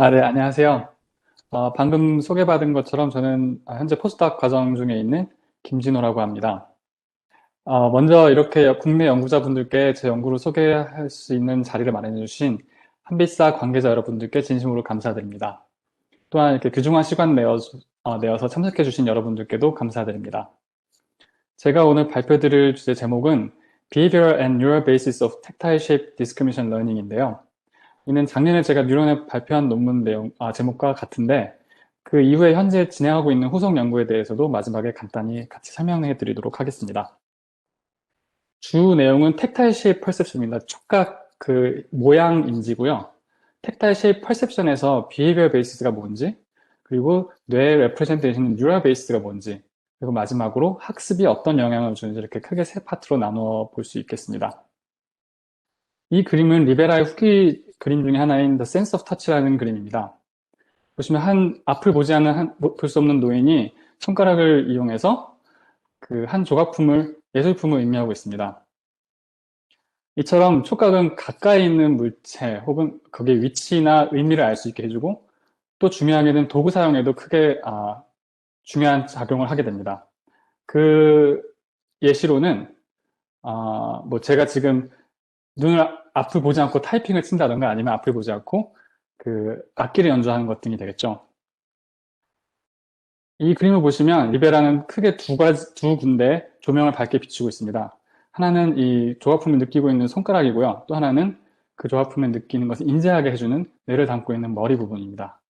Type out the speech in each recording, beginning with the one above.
네, 안녕하세요. 방금 소개받은 것처럼 저는 현재 포스닥 과정 중에 있는 김진호라고 합니다. 먼저 이렇게 국내 연구자분들께 제 연구를 소개할 수 있는 자리를 마련해 주신 한빛사 관계자 여러분들께 진심으로 감사드립니다. 또한 이렇게 귀중한 시간 내어서 참석해 주신 여러분들께도 감사드립니다. 제가 오늘 발표드릴 주제 제목은 Behavior and Neural Basis of Tactile Shape Discrimination Learning인데요. 이는 작년에 제가 뉴런에 발표한 논문 제목과 같은데 그 이후에 현재 진행하고 있는 후속 연구에 대해서도 마지막에 간단히 같이 설명해 드리도록 하겠습니다. 주 내용은 텍타일 쉐입 퍼셉션입니다. 촉각 그 모양 인지고요. 텍타일 쉐입 퍼셉션에서 비헤비어 베이스가 뭔지, 그리고 뇌 레프레젠테이션은 뉴럴 베이스가 뭔지, 그리고 마지막으로 학습이 어떤 영향을 주는지 이렇게 크게 세 파트로 나누어 볼 수 있겠습니다. 이 그림은 리베라의 후기 그림 중에 하나인 The Sense of Touch라는 그림입니다. 보시면 앞을 보지 않는 볼 수 없는 노인이 손가락을 이용해서 그 한 조각품을 예술품을 의미하고 있습니다. 이처럼 촉각은 가까이 있는 물체 혹은 거기에 위치나 의미를 알 수 있게 해주고 또 중요하게는 도구 사용에도 크게 중요한 작용을 하게 됩니다. 그 예시로는 뭐 제가 지금 눈을 앞을 보지 않고 타이핑을 친다던가 아니면 앞을 보지 않고 그 악기를 연주하는 것 등이 되겠죠. 이 그림을 보시면 리베라는 크게 두 군데 조명을 밝게 비추고 있습니다. 하나는 이 조각품을 느끼고 있는 손가락이고요. 또 하나는 그 조각품을 느끼는 것을 인지하게 해주는 뇌를 담고 있는 머리 부분입니다.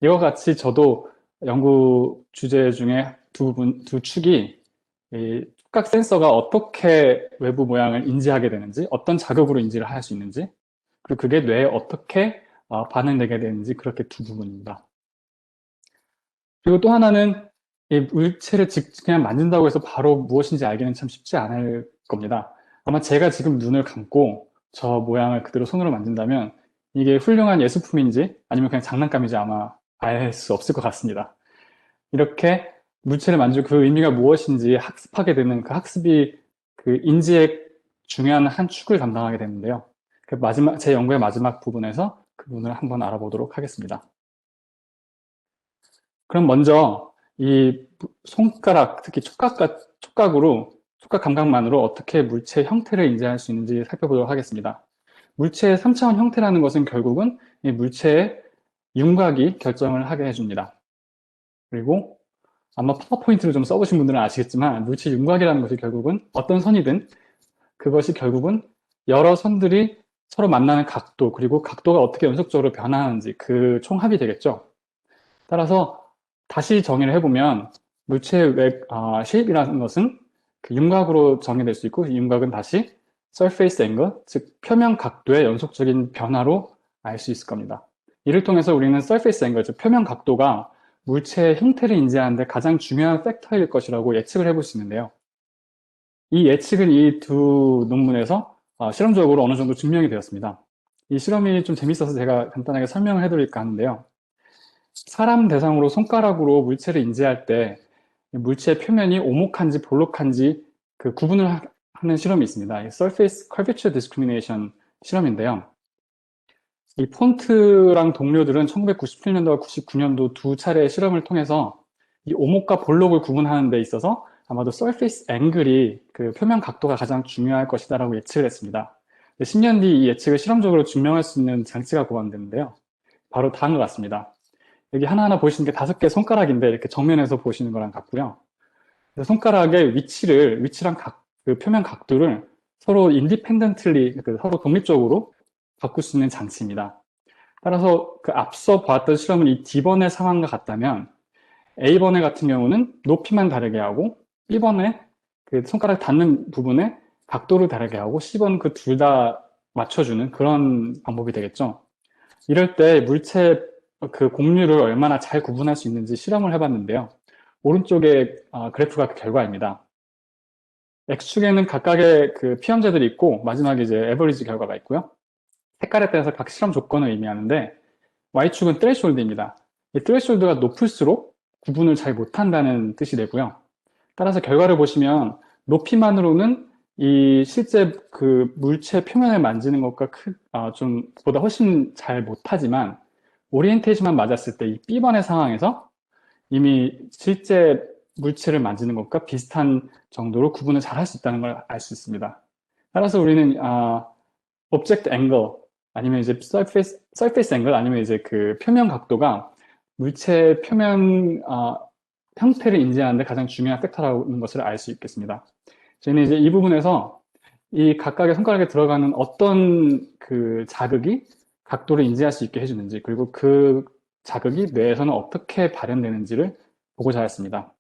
이와 같이 저도 연구 주제 중에 두 축이 이 촉각 센서가 어떻게 외부 모양을 인지하게 되는지, 어떤 자극으로 인지를 할 수 있는지, 그리고 그게 뇌에 어떻게 반응되게 되는지 그렇게 두 부분입니다. 그리고 또 하나는 이 물체를 그냥 만진다고 해서 바로 무엇인지 알기는 참 쉽지 않을 겁니다. 아마 제가 지금 눈을 감고 저 모양을 그대로 손으로 만진다면 이게 훌륭한 예술품인지 아니면 그냥 장난감인지 아마 알 수 없을 것 같습니다. 이렇게 물체를 만지고 그 의미가 무엇인지 학습하게 되는 그 학습이 그 인지의 중요한 한 축을 담당하게 되는데요. 제 연구의 마지막 부분에서 그 부분을 한번 알아보도록 하겠습니다. 그럼 먼저 이 손가락, 특히 촉각으로, 촉각 감각만으로 어떻게 물체의 형태를 인지할 수 있는지 살펴보도록 하겠습니다. 물체의 3차원 형태라는 것은 결국은 이 물체의 윤곽이 결정을 하게 해줍니다. 그리고 아마 파워포인트를 좀 써보신 분들은 아시겠지만 물체 윤곽이라는 것이 결국은 어떤 선이든 그것이 결국은 여러 선들이 서로 만나는 각도, 그리고 각도가 어떻게 연속적으로 변화하는지 그 총합이 되겠죠. 따라서 다시 정의를 해보면 물체의 쉐입이라는 것은 그 윤곽으로 정의될 수 있고 이 윤곽은 다시 surface angle, 즉 표면 각도의 연속적인 변화로 알 수 있을 겁니다. 이를 통해서 우리는 surface angle, 즉 표면 각도가 물체의 형태를 인지하는데 가장 중요한 팩터일 것이라고 예측을 해볼 수 있는데요. 이 예측은 이 두 논문에서 실험적으로 어느 정도 증명이 되었습니다. 이 실험이 좀 재밌어서 제가 간단하게 설명을 해드릴까 하는데요. 사람 대상으로 손가락으로 물체를 인지할 때 물체의 표면이 오목한지 볼록한지 그 구분을 하는 실험이 있습니다. Surface Curvature Discrimination 실험인데요. 이 폰트랑 동료들은 1997년도와 99년도 두 차례의 실험을 통해서 이 오목과 볼록을 구분하는 데 있어서 아마도 Surface Angle이 그 표면 각도가 가장 중요할 것이다라고 예측을 했습니다. 10년 뒤 이 예측을 실험적으로 증명할 수 있는 장치가 고안됐는데요. 바로 다음과 같습니다. 여기 하나하나 보시는 게 5개 손가락인데 이렇게 정면에서 보시는 거랑 같고요. 손가락의 위치랑 그 표면 각도를 서로 인디펜던틀리, 서로 독립적으로 바꿀 수 있는 장치입니다. 따라서 그 앞서 보았던 실험은 이 D번의 상황과 같다면 A번의 같은 경우는 높이만 다르게 하고 B번의 그 손가락 닿는 부분에 각도를 다르게 하고 C번 그 둘 다 맞춰주는 그런 방법이 되겠죠. 이럴 때 물체 그 곡률을 얼마나 잘 구분할 수 있는지 실험을 해봤는데요. 오른쪽에 그래프가 그 결과입니다. X축에는 각각의 그 피험자들이 있고 마지막에 이제 에버리지 결과가 있고요. 색깔에 따라서 각 실험 조건을 의미하는데 Y축은 트레이숄드입니다. 이 트레이숄드가 높을수록 구분을 잘 못한다는 뜻이 되고요. 따라서 결과를 보시면 높이만으로는 이 실제 그 물체 표면을 만지는 것과 보다 훨씬 잘 못하지만 오리엔테이션만 맞았을 때 이 B번의 상황에서 이미 실제 물체를 만지는 것과 비슷한 정도로 구분을 잘 할 수 있다는 걸 알 수 있습니다. 따라서 우리는 object angle 아니면 이제 surface angle 아니면 이제 그 표면 각도가 물체 표면 형태를 인지하는데 가장 중요한 팩터라는 것을 알 수 있겠습니다. 저희는 이제 이 부분에서 이 각각의 손가락에 들어가는 어떤 그 자극이 각도를 인지할 수 있게 해주는지, 그리고 그 자극이 뇌에서는 어떻게 발현되는지를 보고자 했습니다.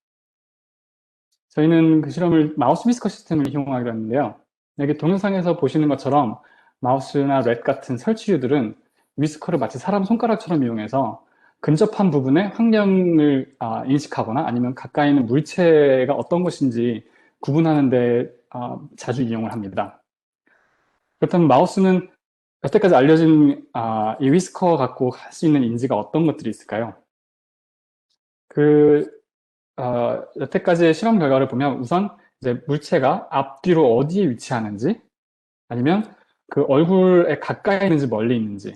저희는 그 실험을 마우스 위스커 시스템을 이용하기로 했는데요. 여기 동영상에서 보시는 것처럼 마우스나 렛 같은 설치류들은 위스커를 마치 사람 손가락처럼 이용해서 근접한 부분의 환경을 인식하거나 아니면 가까이 있는 물체가 어떤 것인지 구분하는 데 자주 이용을 합니다. 그렇다면 마우스는 여태까지 알려진 이 위스커 갖고 할 수 있는 인지가 어떤 것들이 있을까요? 여태까지의 실험 결과를 보면 우선 이제 물체가 앞뒤로 어디에 위치하는지 아니면 그 얼굴에 가까이 있는지 멀리 있는지,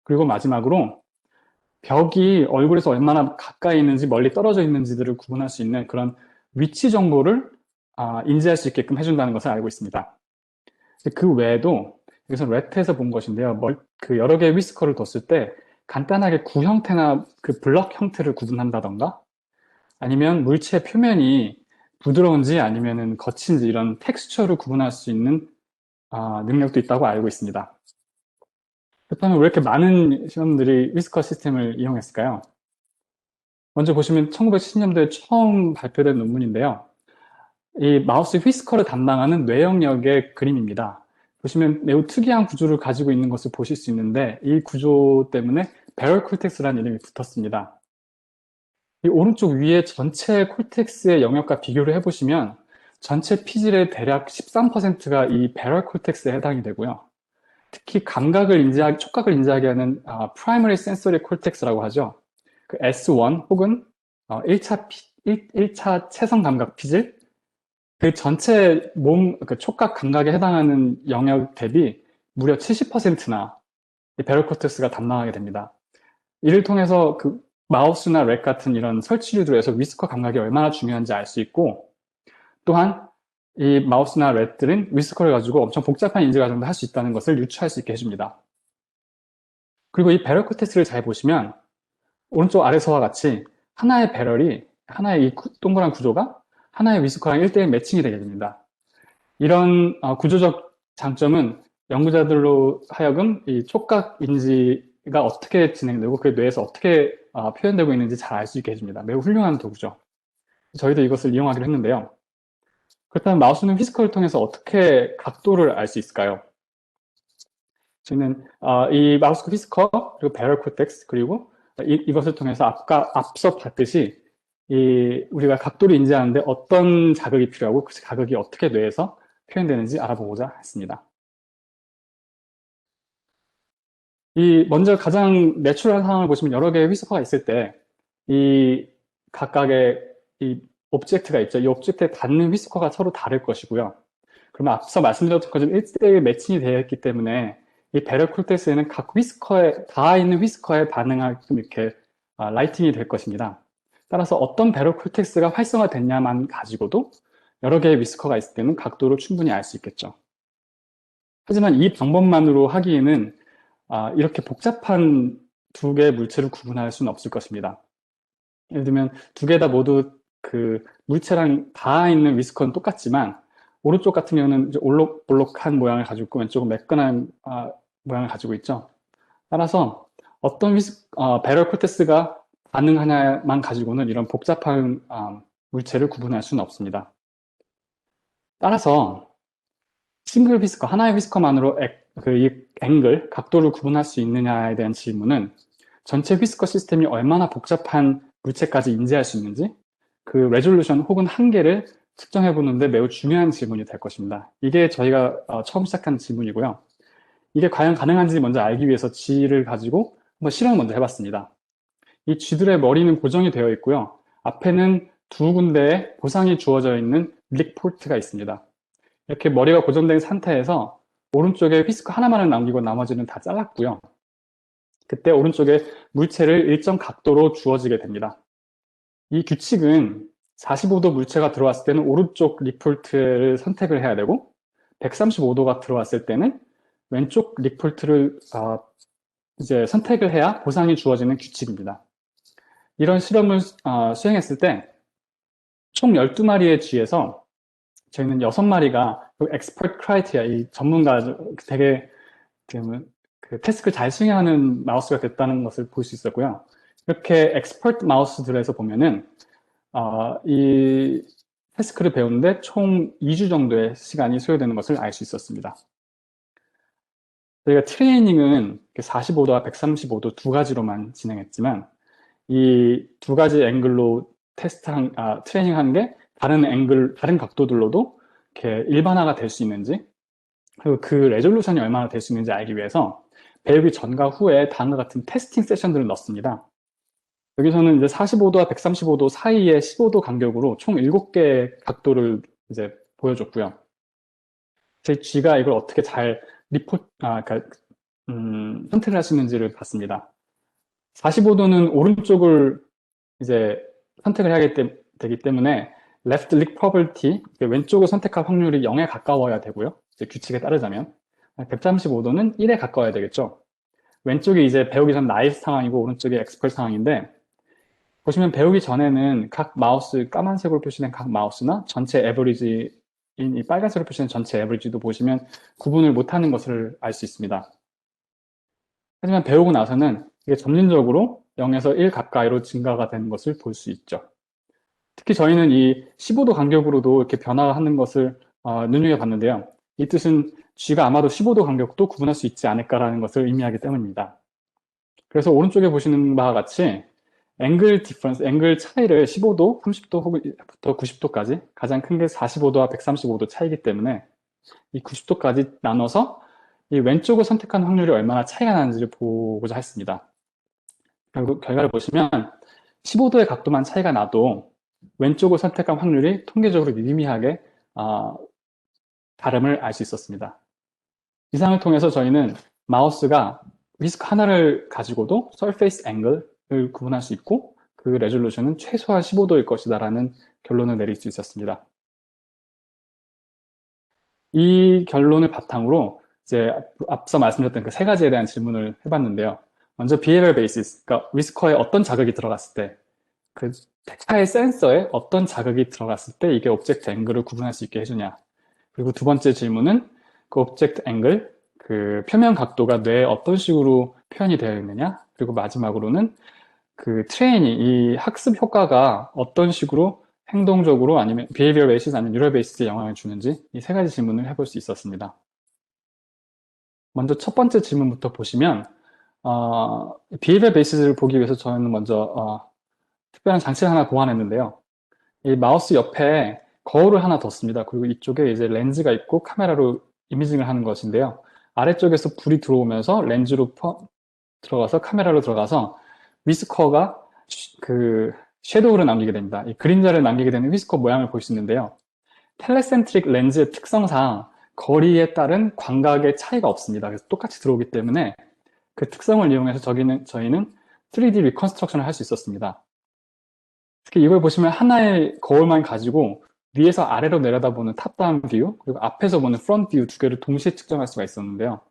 그리고 마지막으로 벽이 얼굴에서 얼마나 가까이 있는지 멀리 떨어져 있는지들을 구분할 수 있는 그런 위치 정보를 인지할 수 있게끔 해준다는 것을 알고 있습니다. 그 외에도 여기서 레트에서 본 것인데요. 그 여러 개의 위스커를 뒀을 때 간단하게 구 형태나 그 블럭 형태를 구분한다던가 아니면 물체 표면이 부드러운지 아니면은 거친지 이런 텍스처를 구분할 수 있는 능력도 있다고 알고 있습니다. 그렇다면 왜 이렇게 많은 실험들이 위스커 시스템을 이용했을까요? 먼저 보시면 1970년도에 처음 발표된 논문인데요. 이 마우스 위스커를 담당하는 뇌영역의 그림입니다. 보시면 매우 특이한 구조를 가지고 있는 것을 보실 수 있는데 이 구조 때문에 배럴 콜텍스라는 이름이 붙었습니다. 이 오른쪽 위에 전체 콜텍스의 영역과 비교를 해보시면 전체 피질의 대략 13%가 이 배럴 콜텍스에 해당이 되고요. 특히 촉각을 인지하게 하는 프라이머리 센서리 콜텍스라고 하죠. 그 S1 혹은 1차 체성 감각 피질, 그 전체 그 촉각 감각에 해당하는 영역 대비 무려 70%나 배럴 콜텍스가 담당하게 됩니다. 이를 통해서 그 마우스나 렉 같은 이런 설치류들에서 위스커 감각이 얼마나 중요한지 알 수 있고, 또한 이 마우스나 렛들은 위스커를 가지고 엄청 복잡한 인지 과정도 할 수 있다는 것을 유추할 수 있게 해줍니다. 그리고 이 배럴 콜텍스를 잘 보시면 오른쪽 아래서와 같이 하나의 이 동그란 구조가 하나의 위스커랑 1대1 매칭이 되게 됩니다. 이런 구조적 장점은 연구자들로 하여금 이 촉각 인지가 어떻게 진행되고 그 뇌에서 어떻게 표현되고 있는지 잘 알 수 있게 해줍니다. 매우 훌륭한 도구죠. 저희도 이것을 이용하기로 했는데요. 그렇다면 마우스는 위스커를 통해서 어떻게 각도를 알 수 있을까요? 저희는 이 마우스 위스커 그리고 배럴 코텍스 그리고 이것을 통해서 앞서 봤듯이 우리가 각도를 인지하는데 어떤 자극이 필요하고 그 자극이 어떻게 뇌에서 표현되는지 알아보고자 했습니다. 먼저 가장 내추럴한 상황을 보시면 여러 개의 위스커가 있을 때 이 각각의 이 오브젝트가 있죠. 이 오브젝트에 닿는 위스커가 서로 다를 것이고요. 그러면 앞서 말씀드렸던 것처럼 1대1 매칭이 되어 있기 때문에 이 배럴 콜텍스에는 각 위스커에 닿아 있는 위스커에 반응하게끔 이렇게 라이팅이 될 것입니다. 따라서 어떤 배럴 콜텍스가 활성화됐냐만 가지고도 여러 개의 위스커가 있을 때는 각도를 충분히 알 수 있겠죠. 하지만 이 방법만으로 하기에는 이렇게 복잡한 두 개의 물체를 구분할 수는 없을 것입니다. 예를 들면 두 개 다 모두 그 물체랑 닿아 있는 위스커는 똑같지만 오른쪽 같은 경우는 이제 올록볼록한 모양을 가지고 있고 왼쪽은 매끈한 모양을 가지고 있죠. 따라서 어떤 배럴 콜텍스가 반응하냐만 가지고는 이런 복잡한 물체를 구분할 수는 없습니다. 따라서 싱글 위스커, 하나의 위스커만으로 이 앵글, 각도를 구분할 수 있느냐에 대한 질문은 전체 위스커 시스템이 얼마나 복잡한 물체까지 인지할 수 있는지 그 레졸루션 혹은 한계를 측정해 보는데 매우 중요한 질문이 될 것입니다. 이게 저희가 처음 시작한 질문이고요. 이게 과연 가능한지 먼저 알기 위해서 쥐를 가지고 한번 실험을 먼저 해봤습니다. 이 쥐들의 머리는 고정이 되어 있고요. 앞에는 두 군데에 보상이 주어져 있는 릭 포트가 있습니다. 이렇게 머리가 고정된 상태에서 오른쪽에 휘스커 하나만을 남기고 나머지는 다 잘랐고요. 그때 오른쪽에 물체를 일정 각도로 주어지게 됩니다. 이 규칙은 45도 물체가 들어왔을 때는 오른쪽 리폴트를 선택을 해야 되고 135도가 들어왔을 때는 왼쪽 리폴트를 이제 선택을 해야 보상이 주어지는 규칙입니다. 이런 실험을 수행했을 때 총 12마리의 쥐에서 저희는 6마리가 엑스퍼트 크라이테리아, 이 전문가 되게 그 태스크를 잘 수행하는 마우스가 됐다는 것을 볼 수 있었고요. 이렇게 엑스퍼트 마우스들에서 보면은 이 태스크를 배우는데 총 2주 정도의 시간이 소요되는 것을 알 수 있었습니다. 저희가 트레이닝은 45도와 135도 두 가지로만 진행했지만 이 두 가지 앵글로 트레이닝 하는 게 다른 각도들로도 이렇게 일반화가 될 수 있는지, 그리고 그 레졸루션이 얼마나 될 수 있는지 알기 위해서 배우기 전과 후에 다음과 같은 테스팅 세션들을 넣습니다. 여기서는 이제 45도와 135도 사이에 15도 간격으로 총 7개의 각도를 이제 보여줬고요. 제 G가 이걸 어떻게 잘 선택을 할 수 있는지를 봤습니다. 45도는 오른쪽을 이제 선택을 해야 되기 때문에 left click probability, 왼쪽을 선택할 확률이 0에 가까워야 되고요. 이제 규칙에 따르자면 135도는 1에 가까워야 되겠죠. 왼쪽이 이제 배우기 전 나이프 상황이고 오른쪽이 엑스퍼트 상황인데, 보시면 배우기 전에는 각 마우스, 까만색으로 표시된 각 마우스나 전체 에버리지인 이 빨간색으로 표시된 전체 에버리지도 보시면 구분을 못하는 것을 알 수 있습니다. 하지만 배우고 나서는 이게 점진적으로 0에서 1 가까이로 증가가 되는 것을 볼 수 있죠. 특히 저희는 이 15도 간격으로도 이렇게 변화하는 것을 눈여겨봤는데요. 이 뜻은 G가 아마도 15도 간격도 구분할 수 있지 않을까라는 것을 의미하기 때문입니다. 그래서 오른쪽에 보시는 바와 같이 앵글 디퍼런스, 앵글 차이를 15도, 30도 혹은부터 90도까지, 가장 큰 게 45도와 135도 차이기 때문에 이 90도까지 나눠서 이 왼쪽을 선택한 확률이 얼마나 차이가 나는지를 보고자 했습니다. 결국 결과를 보시면 15도의 각도만 차이가 나도 왼쪽을 선택한 확률이 통계적으로 미미하게 다름을 알 수 있었습니다. 이상을 통해서 저희는 마우스가 위스크 하나를 가지고도 서페이스 앵글을 구분할 수 있고 그 레졸루션은 최소한 15도일 것이다라는 결론을 내릴 수 있었습니다. 이 결론을 바탕으로 이제 앞서 말씀드렸던 그 세 가지에 대한 질문을 해봤는데요. 먼저 behavior basis, 그러니까 위스커에 어떤 자극이 들어갔을 때, 그 텍타일 센서에 어떤 자극이 들어갔을 때 이게 오브젝트 앵글을 구분할 수 있게 해주냐. 그리고 두 번째 질문은 그 오브젝트 앵글, 그 표면 각도가 뇌에 어떤 식으로 표현이 되어 있느냐. 그리고 마지막으로는 그 트레이닝, 이 학습 효과가 어떤 식으로 행동적으로 아니면 behavior basis 아니면 neural basis에 영향을 주는지 이 세 가지 질문을 해볼 수 있었습니다. 먼저 첫 번째 질문부터 보시면 behavior basis를 보기 위해서 저는 먼저 특별한 장치를 하나 보완했는데요. 이 마우스 옆에 거울을 하나 뒀습니다. 그리고 이쪽에 이제 렌즈가 있고 카메라로 이미징을 하는 것인데요. 아래쪽에서 불이 들어오면서 렌즈로 들어가서 카메라로 들어가서 위스커가 그 섀도우를 남기게 됩니다. 이 그림자를 남기게 되는 위스커 모양을 볼 수 있는데요. 텔레센트릭 렌즈의 특성상 거리에 따른 광각의 차이가 없습니다. 그래서 똑같이 들어오기 때문에 그 특성을 이용해서 저희는 3D 리컨스트럭션을 할 수 있었습니다. 특히 이걸 보시면 하나의 거울만 가지고 위에서 아래로 내려다보는 탑다운 뷰, 그리고 앞에서 보는 프론트 뷰 두 개를 동시에 측정할 수가 있었는데요.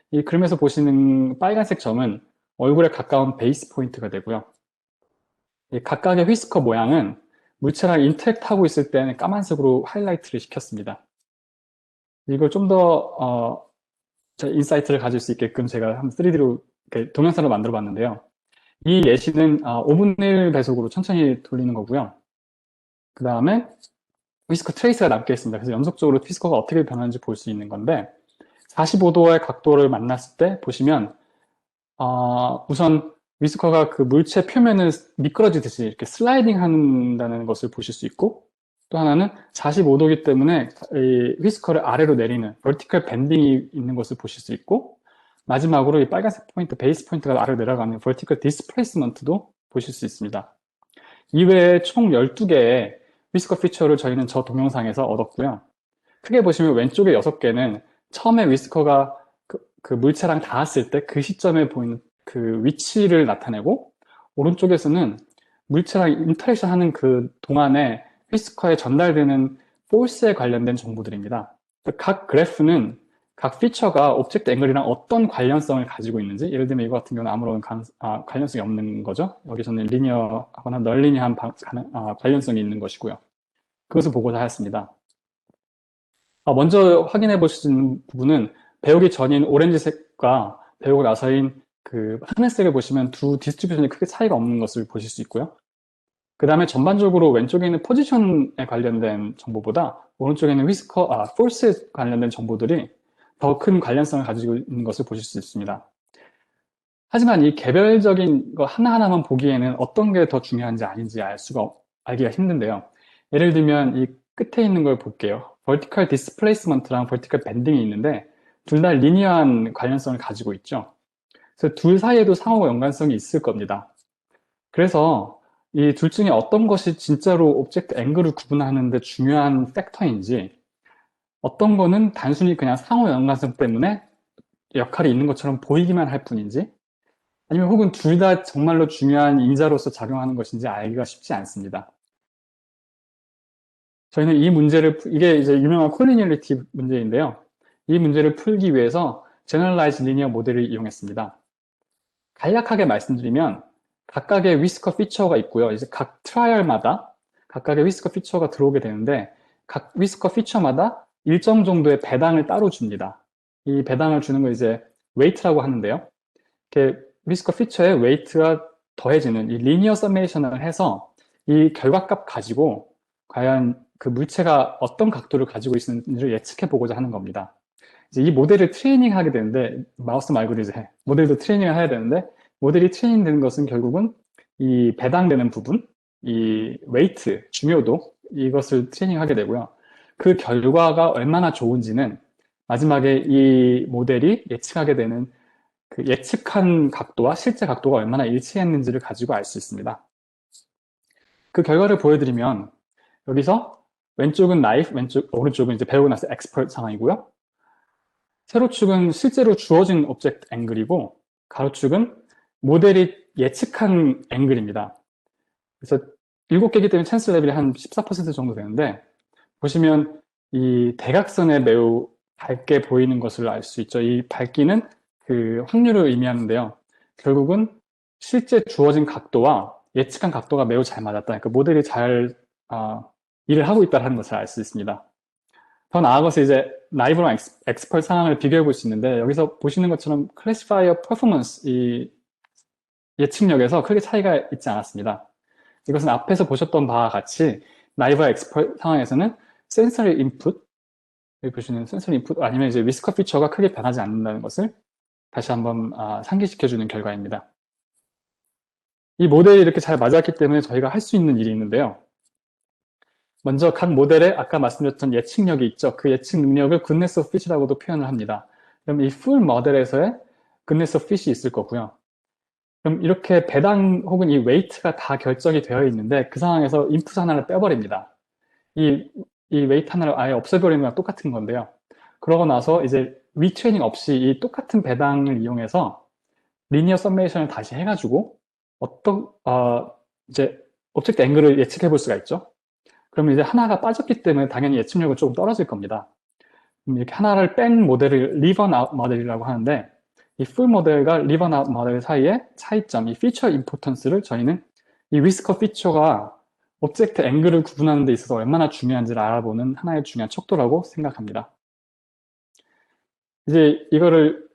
이 그림에서 보시는 빨간색 점은 얼굴에 가까운 베이스 포인트가 되고요. 이 각각의 휘스커 모양은 물체랑 인터랙트 하고 있을 때는 까만색으로 하이라이트를 시켰습니다. 이걸 좀 더 인사이트를 가질 수 있게끔 제가 한번 3D로 동영상으로 만들어 봤는데요. 이 예시는 5분의 1 배속으로 천천히 돌리는 거고요. 그 다음에 위스커 트레이스가 남게 있습니다. 그래서 연속적으로 위스커가 어떻게 변하는지 볼 수 있는 건데 45도의 각도를 만났을 때 보시면 우선 위스커가 그 물체 표면을 미끄러지듯이 이렇게 슬라이딩 한다는 것을 보실 수 있고, 또 하나는 45도이기 때문에 이 위스커를 아래로 내리는 vertical 밴딩이 있는 것을 보실 수 있고, 마지막으로 이 빨간색 포인트, 베이스 포인트가 아래로 내려가는 vertical displacement도 보실 수 있습니다. 이외에 총 12개의 위스커 피처를 저희는 저 동영상에서 얻었고요. 크게 보시면 왼쪽에 6개는 처음에 위스커가 그 물체랑 닿았을 때 그 시점에 보이는 그 위치를 나타내고, 오른쪽에서는 물체랑 인터랙션 하는 그 동안에 휘스커에 전달되는 포스에 관련된 정보들입니다. 각 그래프는 각 피처가 오브젝트 앵글이랑 어떤 관련성을 가지고 있는지, 예를 들면 이거 같은 경우는 아무런 관련성이 없는 거죠. 여기서는 리니어하거나 널리니어한 관련성이 있는 것이고요. 그것을 보고자 하였습니다. 먼저 확인해 보실 수 있는 부분은 배우기 전인 오렌지색과 배우고 나서인 그 하늘색을 보시면 두 디스트리뷰션이 크게 차이가 없는 것을 보실 수 있고요. 그 다음에 전반적으로 왼쪽에 있는 포지션에 관련된 정보보다 오른쪽에 있는 포스에 관련된 정보들이 더 큰 관련성을 가지고 있는 것을 보실 수 있습니다. 하지만 이 개별적인 거 하나하나만 보기에는 어떤 게 더 중요한지 아닌지 알기가 힘든데요. 예를 들면 이 끝에 있는 걸 볼게요. vertical displacement랑 vertical bending이 있는데 둘 다 리니어한 관련성을 가지고 있죠. 그래서 둘 사이에도 상호 연관성이 있을 겁니다. 그래서 이 둘 중에 어떤 것이 진짜로 오브젝트 앵글을 구분하는 데 중요한 팩터인지, 어떤 거는 단순히 그냥 상호 연관성 때문에 역할이 있는 것처럼 보이기만 할 뿐인지, 아니면 혹은 둘 다 정말로 중요한 인자로서 작용하는 것인지 알기가 쉽지 않습니다. 저희는 이 문제를, 이게 이제 유명한 콜리니얼리티 문제인데요. 이 문제를 풀기 위해서 제너럴라이즈 리니어 모델을 이용했습니다. 간략하게 말씀드리면 각각의 위스커 피처가 있고요. 이제 각 트라이얼마다 각각의 위스커 피처가 들어오게 되는데 각 위스커 피처마다 일정 정도의 배당을 따로 줍니다. 이 배당을 주는 걸 이제 웨이트라고 하는데요. 이렇게 위스커 피처에 웨이트가 더해지는 이 리니어 서메이션을 해서 이 결과값 가지고 과연 그 물체가 어떤 각도를 가지고 있는지를 예측해 보고자 하는 겁니다. 이제 이 모델을 트레이닝 하게 되는데, 마우스 말고도 이제 모델도 트레이닝을 해야 되는데, 모델이 트레이닝 되는 것은 결국은 이 배당되는 부분, 이 웨이트, 중요도, 이것을 트레이닝 하게 되고요. 그 결과가 얼마나 좋은지는 마지막에 이 모델이 예측하게 되는 그 예측한 각도와 실제 각도가 얼마나 일치했는지를 가지고 알 수 있습니다. 그 결과를 보여드리면, 여기서 왼쪽은 나이프, 오른쪽은 이제 배우고 나서 엑스퍼트 상황이고요. 세로축은 실제로 주어진 오브젝트 앵글이고, 가로축은 모델이 예측한 앵글입니다. 그래서 7개이기 때문에 찬스 레벨이 한 14% 정도 되는데, 보시면 이 대각선에 매우 밝게 보이는 것을 알 수 있죠. 이 밝기는 그 확률을 의미하는데요. 결국은 실제 주어진 각도와 예측한 각도가 매우 잘 맞았다. 그러니까 모델이 잘 일을 하고 있다는 것을 알 수 있습니다. 더 나아가서 이제 나이브랑 엑스펄 상황을 비교해 볼 수 있는데, 여기서 보시는 것처럼 클래시파이어 퍼포먼스, 이 예측력에서 크게 차이가 있지 않았습니다. 이것은 앞에서 보셨던 바와 같이 나이브와 엑스펄 상황에서는 센서리 인풋, 여기 보시는 센서리 인풋 아니면 이제 위스커 피처가 크게 변하지 않는다는 것을 다시 한번 상기시켜주는 결과입니다. 이 모델이 이렇게 잘 맞았기 때문에 저희가 할 수 있는 일이 있는데요. 먼저 각 모델에 아까 말씀드렸던 예측력이 있죠. 그 예측 능력을 goodness of fit이라고도 표현을 합니다. 그럼 이 full 모델에서의 goodness of fit이 있을 거고요. 그럼 이렇게 배당 혹은 이 웨이트가 다 결정이 되어 있는데 그 상황에서 인풋 하나를 빼버립니다. 이 웨이트 하나를 아예 없애버리는 거랑 똑같은 건데요. 그러고 나서 이제 리트레이닝 없이 이 똑같은 배당을 이용해서 리니어 서메이션을 다시 해가지고 이제 오브젝트 앵글을 예측해 볼 수가 있죠. 그러면 이제 하나가 빠졌기 때문에 당연히 예측력은 조금 떨어질 겁니다. 이렇게 하나를 뺀 모델을 리브 온 아웃 모델이라고 하는데, 이 풀 모델과 리브 온 아웃 모델 사이의 차이점, 이 피처 임포턴스를 저희는 이 위스커 피처가 오브젝트 앵글을 구분하는 데 있어서 얼마나 중요한지를 알아보는 하나의 중요한 척도라고 생각합니다. 이제 이거를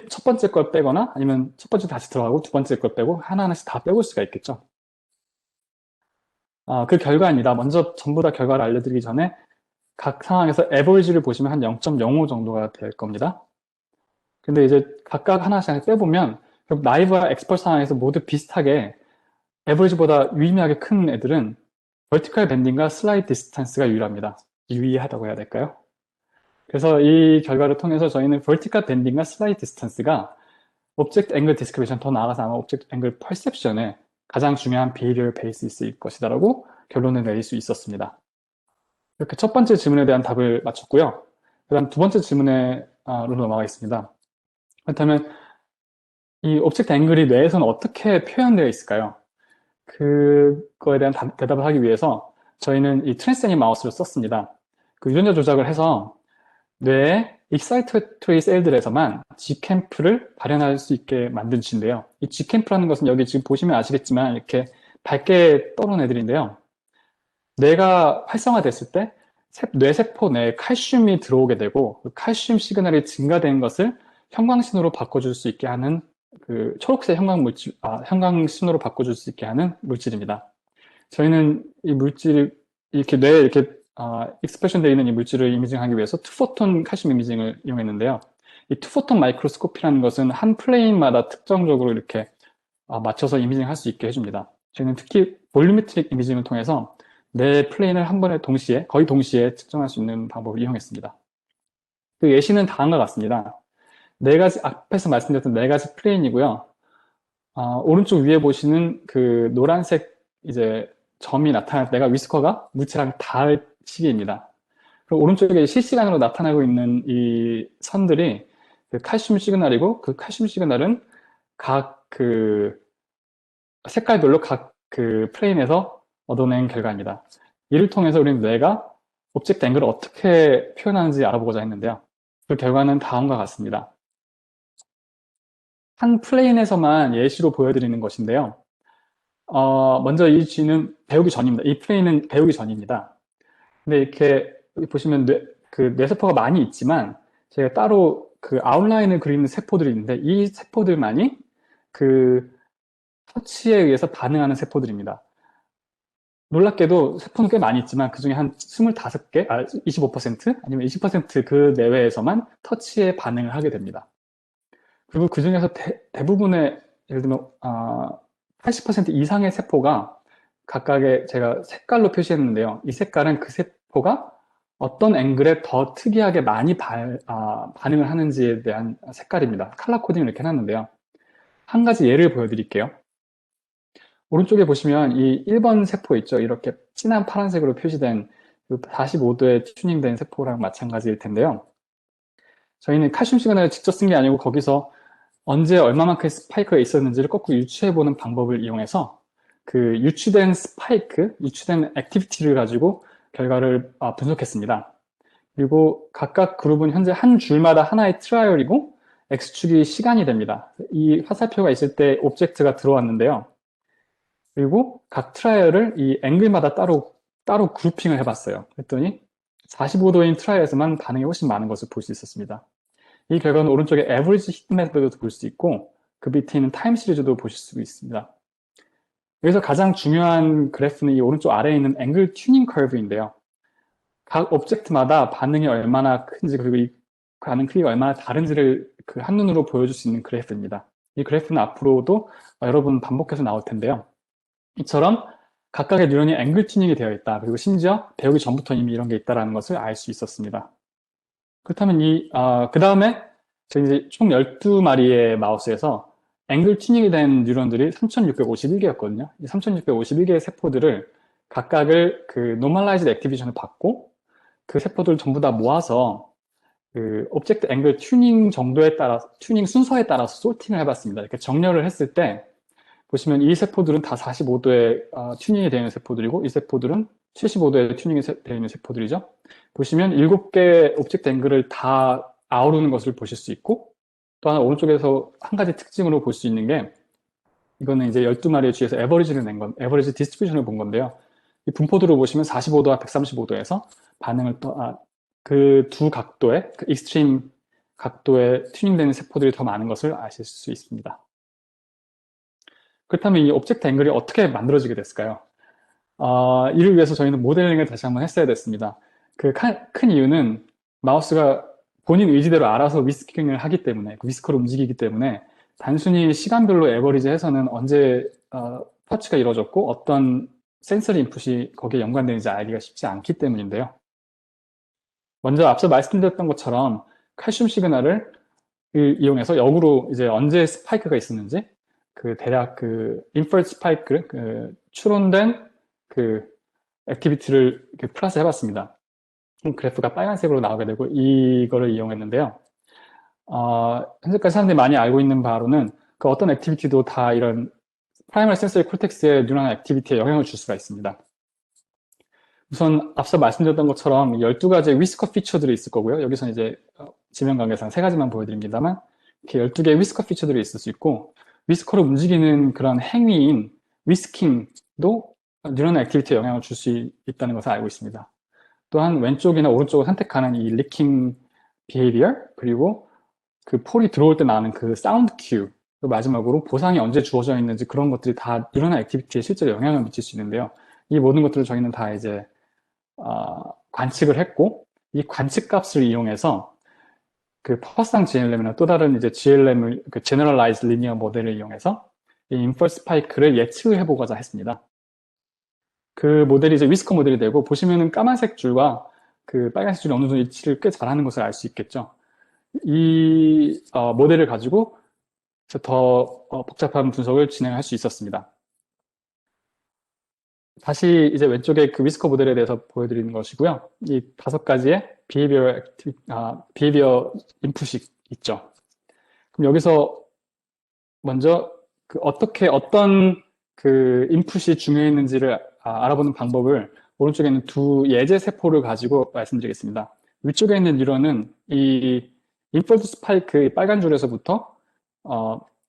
첫 번째 걸 빼거나 아니면 첫 번째 다시 들어가고 두 번째 걸 빼고 하나하나씩 다 빼볼 수가 있겠죠. 그 결과입니다. 먼저 전부 다 결과를 알려드리기 전에 각 상황에서 에버리지를 보시면 한 0.05 정도가 될 겁니다. 근데 이제 각각 하나씩 빼보면 나이브와 엑스펄 상황에서 모두 비슷하게 에버리지보다 유의미하게 큰 애들은 vertical bending과 slide distance가 유일합니다. 유의하다고 해야 될까요? 그래서 이 결과를 통해서 저희는 vertical bending과 slide distance가 object angle description, 더 나아가서 아마 object angle perception에 가장 중요한 behavioral basis일 것이다라고 결론을 내릴 수 있었습니다. 이렇게 첫 번째 질문에 대한 답을 마쳤고요. 그 다음 두 번째 질문으로 넘어가겠습니다. 그렇다면 이 오브젝트 앵글이 뇌에서는 어떻게 표현되어 있을까요? 그거에 대한 대답을 하기 위해서 저희는 이 트랜스제닉 마우스를 썼습니다. 그 유전자 조작을 해서 뇌의 익사이터토리 셀들에서만 G캠프를 발현할 수 있게 만든 쥐인데요. 이 G캠프라는 것은 여기 지금 보시면 아시겠지만 이렇게 밝게 떠오른 애들인데요. 뇌가 활성화됐을 때 뇌세포 내에 칼슘이 들어오게 되고 그 칼슘 시그널이 증가된 것을 형광신호로 바꿔줄 수 있게 하는 그 초록색 형광신호로 바꿔줄 수 있게 하는 물질입니다. 저희는 이 물질 이렇게 뇌에 이렇게 익스프레션 되어 있는 이 물질을 이미징하기 위해서 투포톤 칼슘 이미징을 이용했는데요. 이 투포톤 마이크로스코피라는 것은 한 플레인마다 특정적으로 이렇게 맞춰서 이미징 할 수 있게 해줍니다. 저희는 특히 볼루메트릭 이미징을 통해서 내 플레인을 한 번에 거의 동시에 측정할 수 있는 방법을 이용했습니다. 그 예시는 다음과 같습니다. 네 가지, 앞에서 말씀드렸던 네 가지 플레인이고요. 오른쪽 위에 보시는 그 노란색 이제 점이 나타날 때가 위스커가 물체랑 닿을 시기입니다. 그리고 오른쪽에 실시간으로 나타나고 있는 이 선들이 그 칼슘 시그널이고 그 칼슘 시그널은 각 그 색깔별로 각 그 플레인에서 얻어낸 결과입니다. 이를 통해서 우리는 뇌가 오브젝트 앵글을 어떻게 표현하는지 알아보고자 했는데요. 그 결과는 다음과 같습니다. 한 플레인에서만 예시로 보여드리는 것인데요. 먼저 이 G는 배우기 전입니다. 이 플레인은 배우기 전입니다. 근데 이렇게 보시면 그 뇌세포가 많이 있지만 제가 따로 그 아웃라인을 그리는 세포들이 있는데 이 세포들만이 그 터치에 의해서 반응하는 세포들입니다. 놀랍게도 세포는 꽤 많이 있지만 그 중에 한 25개, 25% 아니면 20%그 내외에서만 터치에 반응을 하게 됩니다. 그리고 그 중에서 대부분의 예를 들면 80% 이상의 세포가 각각의 제가 색깔로 표시했는데요. 이 색깔은 그 세포가 어떤 앵글에 더 특이하게 많이 반응을 하는지에 대한 색깔입니다. 컬러 코딩을 이렇게 해놨는데요. 한 가지 예를 보여드릴게요. 오른쪽에 보시면 이 1번 세포 있죠? 이렇게 진한 파란색으로 표시된 45도에 튜닝된 세포랑 마찬가지일 텐데요. 저희는 칼슘 시그널을 직접 쓴 게 아니고 거기서 언제 얼마만큼의 스파이크가 있었는지를 거꾸로 유추해보는 방법을 이용해서 그 유추된 스파이크, 유추된 액티비티를 가지고 결과를 분석했습니다. 그리고 각각 그룹은 현재 한 줄마다 하나의 트라이얼이고 X축이 시간이 됩니다. 이 화살표가 있을 때 오브젝트가 들어왔는데요. 그리고 각 트라이얼을 이 앵글마다 따로 그룹핑을 해봤어요. 그랬더니 45도인 트라이얼에서만 반응이 훨씬 많은 것을 볼 수 있었습니다. 이 결과는 오른쪽에 에버리지 히트 메서드도 볼 수 있고 그 밑에 있는 타임 시리즈도 보실 수 있습니다. 여기서 가장 중요한 그래프는 이 오른쪽 아래에 있는 앵글 튜닝 커브인데요. 각 오브젝트마다 반응이 얼마나 큰지 그리고 이 반응 크기가 얼마나 다른지를 그 한눈으로 보여줄 수 있는 그래프입니다. 이 그래프는 앞으로도 여러분 반복해서 나올 텐데요. 이처럼 각각의 뉴런이 앵글 튜닝이 되어 있다. 그리고 심지어 배우기 전부터 이미 이런 게 있다는 것을 알 수 있었습니다. 그렇다면 그 다음에 저희 이제 총 12마리의 마우스에서 앵글 튜닝이 된 뉴런들이 3651개였거든요. 이 3651개의 세포들을 각각을 그 노멀라이즈드 액티비션을 받고 그 세포들을 전부 다 모아서 그 오브젝트 앵글 튜닝 정도에 따라서 튜닝 순서에 따라서 소팅을 해봤습니다. 이렇게 정렬을 했을 때 보시면 이 세포들은 다 45도에 튜닝이 되어 있는 세포들이고 이 세포들은 75도에 튜닝이 되어 있는 세포들이죠. 보시면 7개의 오브젝트 앵글을 다 아우르는 것을 보실 수 있고 또 하나 오른쪽에서 한 가지 특징으로 볼 수 있는 게 이거는 이제 12마리의 쥐에서 에버리지를 낸 건, 에버리지 디스트리뷰션을 본 건데요. 이 분포도를 보시면 45도와 135도에서 반응을 그 두 각도의, 그 익스트림 각도에 튜닝되는 세포들이 더 많은 것을 아실 수 있습니다. 그렇다면 이 오브젝트 앵글이 어떻게 만들어지게 됐을까요? 이를 위해서 저희는 모델링을 다시 한번 했어야 됐습니다. 그 큰 이유는 마우스가 본인 의지대로 알아서 위스킹을 하기 때문에, 위스커를 움직이기 때문에 단순히 시간별로 에버리지 해서는 언제 터치가 이루어졌고 어떤 센서리 인풋이 거기에 연관되는지 알기가 쉽지 않기 때문인데요. 먼저 앞서 말씀드렸던 것처럼 칼슘 시그널을 이용해서 역으로 이제 언제 스파이크가 있었는지 그 대략 그 인퍼red 스파이크, 그 추론된 그 액티비티를 플러스 해봤습니다. 그래프가 빨간색으로 나오게 되고 이거를 이용했는데요. 현재까지 사람들이 많이 알고 있는 바로는 그 어떤 액티비티도 다 이런 프라이머리 센서리 콜텍스의 뉴런 액티비티에 영향을 줄 수가 있습니다. 우선 앞서 말씀드렸던 것처럼 12가지의 위스커 피처들이 있을 거고요. 여기서 이제 지명 관계상 3가지만 보여드립니다만 이렇게 12개의 위스커 피처들이 있을 수 있고 위스커로 움직이는 그런 행위인 위스킹도 뉴런 액티비티에 영향을 줄 수 있다는 것을 알고 있습니다. 또한 왼쪽이나 오른쪽을 선택하는 이 리킹 비헤이비어 그리고 그 폴이 들어올 때 나는 그 사운드 큐 마지막으로 보상이 언제 주어져 있는지 그런 것들이 다 뉴런 액티비티에 실제로 영향을 미칠 수 있는데요. 이 모든 것들을 저희는 다 이제 관측을 했고 이 관측 값을 이용해서 그 퍼스상 GLM이나 또 다른 이제 GLM을 그 Generalized Linear 모델을 이용해서 이 인펄스 스파이크를 예측을 해보고자 했습니다. 그 모델이 이제 위스커 모델이 되고 보시면은 까만색 줄과 그 빨간색 줄이 어느 정도 일치를 꽤 잘하는 것을 알 수 있겠죠. 이 모델을 가지고 더 복잡한 분석을 진행할 수 있었습니다. 다시 이제 왼쪽에 그 위스커 모델에 대해서 보여드리는 것이고요. 이 5가지의 비헤비어 인풋이 있죠. 그럼 여기서 먼저 그 어떤 그 인풋이 중요했는지를 알아보는 방법을 오른쪽에 있는 두 예제 세포를 가지고 말씀드리겠습니다. 위쪽에 있는 뉴런은 이 인펄스 스파이크 빨간 줄에서부터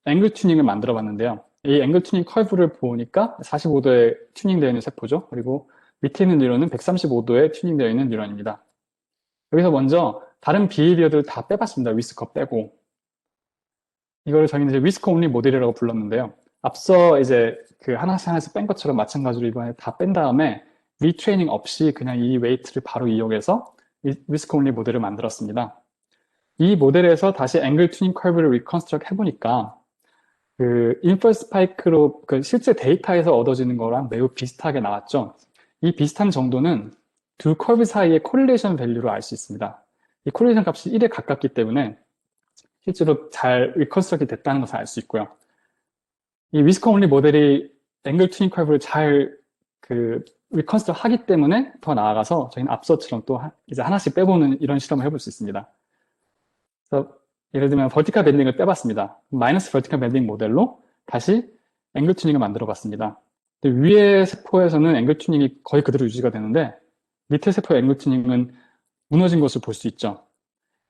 앵글 튜닝을 만들어 봤는데요. 이 앵글 튜닝 커브를 보니까 45도에 튜닝되어 있는 세포죠. 그리고 밑에 있는 뉴런은 135도에 튜닝되어 있는 뉴런입니다. 여기서 먼저 다른 비헤이비어들을 다 빼봤습니다. 위스커 빼고. 이걸 저희는 이제 위스커 온리 모델이라고 불렀는데요. 앞서 이제 그 하나씩 뺀 것처럼 마찬가지로 이번에 다 뺀 다음에 리트레이닝 없이 그냥 이 웨이트를 바로 이용해서 위스커 온리 모델을 만들었습니다. 이 모델에서 다시 앵글 튜닝 커브를 리컨스트럭 해보니까 그 인펄스 스파이크로 그 실제 데이터에서 얻어지는 거랑 매우 비슷하게 나왔죠. 이 비슷한 정도는 두 커브 사이의 코릴레이션 밸류로 알 수 있습니다. 이 코릴레이션 값이 1에 가깝기 때문에 실제로 잘 리컨스트럭이 됐다는 것을 알 수 있고요. 이 위스커 온리 모델이 앵글 튜닝 커브를 잘 그 리컨스트럭 하기 때문에 더 나아가서 저희는 앞서처럼 또 이제 하나씩 빼보는 이런 실험을 해볼 수 있습니다. 그래서 예를 들면 버티컬 밴딩을 빼봤습니다. 마이너스 버티컬 밴딩 모델로 다시 앵글 튜닝을 만들어 봤습니다. 위의 세포에서는 앵글 튜닝이 거의 그대로 유지가 되는데 밑에 세포의 앵글 튜닝은 무너진 것을 볼 수 있죠.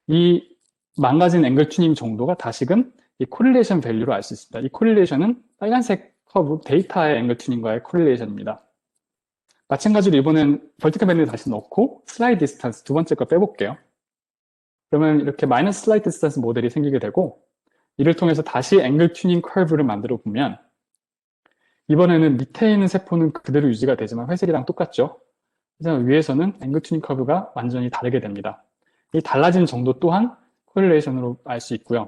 이 망가진 앵글 튜닝 정도가 다시금 이 코릴레이션 밸류로 알 수 있습니다. 이 코릴레이션은 빨간색 커브 데이터의 앵글 튜닝과의 코릴레이션입니다. 마찬가지로 이번엔 버티컬 밴딩을 다시 넣고 슬라이드 디스턴스 두 번째 거 빼볼게요. 그러면 이렇게 마이너스 슬라이드 디스턴스 모델이 생기게 되고 이를 통해서 다시 앵글 튜닝 커브를 만들어 보면 이번에는 밑에 있는 세포는 그대로 유지가 되지만 회색이랑 똑같죠. 하지만 위에서는 앵글 튜닝 커브가 완전히 다르게 됩니다. 이 달라진 정도 또한 코릴레이션으로 알 수 있고요.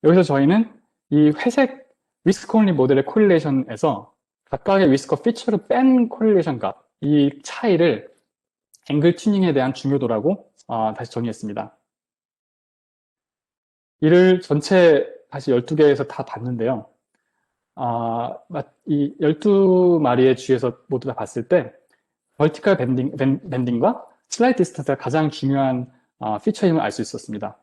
여기서 저희는 이 회색 위스커 온리 모델의 코릴레이션에서 각각의 위스커 피처를 뺀 코릴레이션 값, 이 차이를 앵글 튜닝에 대한 중요도라고 다시 정의했습니다. 이를 전체 다시 12개에서 다 봤는데요. 이 12마리의 쥐에서 모두 다 봤을 때 vertical 밴딩과 슬라이드 디스턴스가 가장 중요한 피처임을 알 수 있었습니다.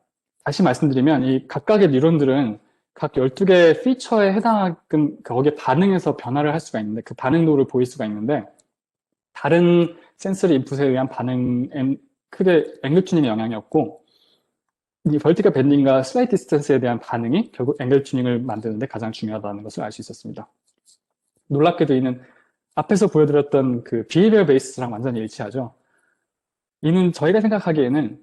다시 말씀드리면 이 각각의 뉴런들은 각 12개의 피처에 해당하는 거기에 반응해서 변화를 할 수가 있는데 그 반응도를 보일 수가 있는데 다른 센서리 인풋에 의한 반응엔 크게 앵글 튜닝의 영향이 없고 이 vertical 밴딩과 슬라이드 디스턴스에 대한 반응이 결국 앵글 튜닝을 만드는데 가장 중요하다는 것을 알 수 있었습니다. 놀랍게도 이는 앞에서 보여드렸던 그 비헤비어 베이스랑 완전히 일치하죠. 이는 저희가 생각하기에는